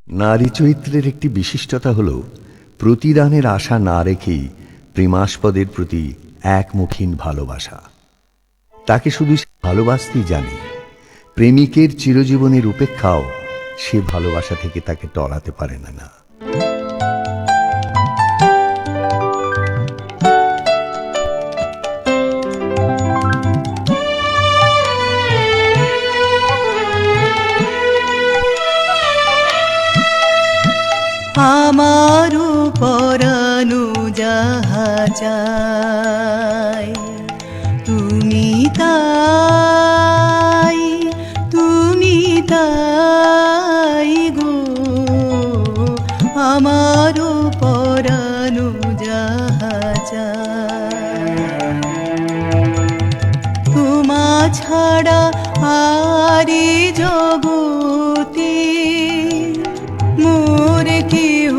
নারী চরিত্রের একটি বিশিষ্টতা হল প্রতিদানের আশা না রেখেই প্রেমাস্পদের প্রতি একমুখীন ভালোবাসা। তাকে শুধু সে ভালোবাসতেই জানে, প্রেমিকের চিরজীবনের উপেক্ষাও সে ভালোবাসা থেকে তাকে টলাতে পারে না। আমারু পরানো যাহা চাই, তুমি তাই, তুমি তাই গো। আমারু পরানো যাহা চাই, তোমা ছাড়া আরে জগতে মোর কেহ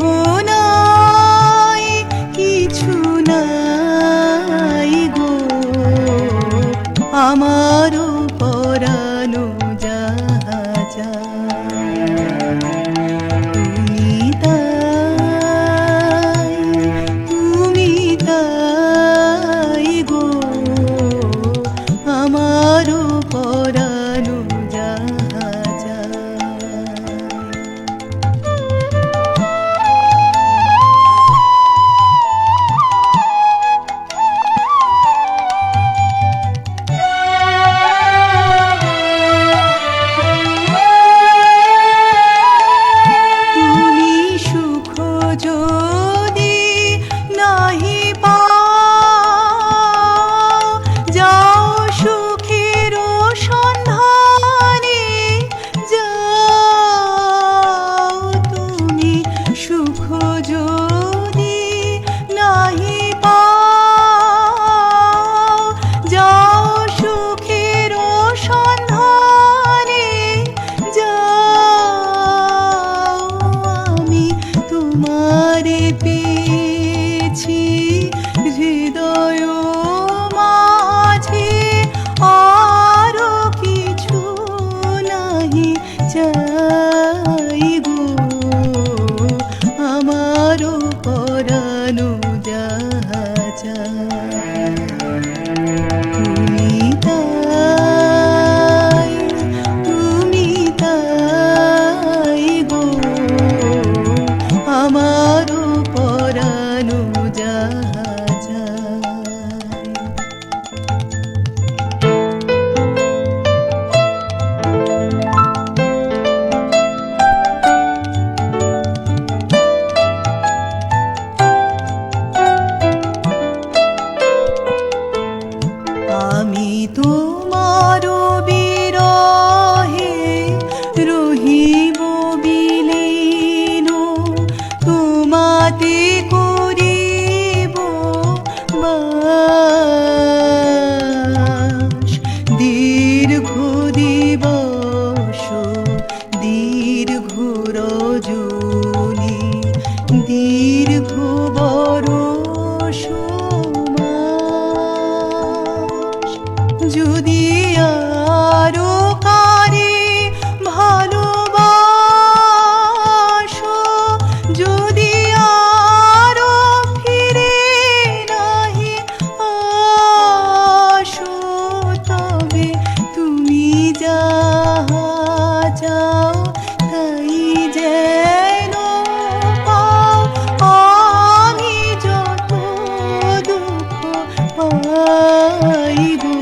নাই, কিছু নাই গো। আমারও পরানো যাহা চাই, তুমি তাই, তুমি তাই গো। আমারও পরানো যাহা চাই। হৃদয় মাঝে আরো কিছু নাহি চাই গো। আমারও পরানো যাহা চাই, তুমি তাই, তুমি তাই গো। আমারও পরানো যাহা চাই। আমি তোমারও বিরহে রহিব বিলীন, তোমাতে করিব বাস। দীর্ঘ দিবস দীর্ঘ রজনী, দীর্ঘ বরষ মাস। যদি আরো কারে ভালোবাসো, যদি আরো ফিরে নাহি আসো, তবে তুমি যাহা চাও তাই যেন পাও। আমি যত দুঃখ পাই গো,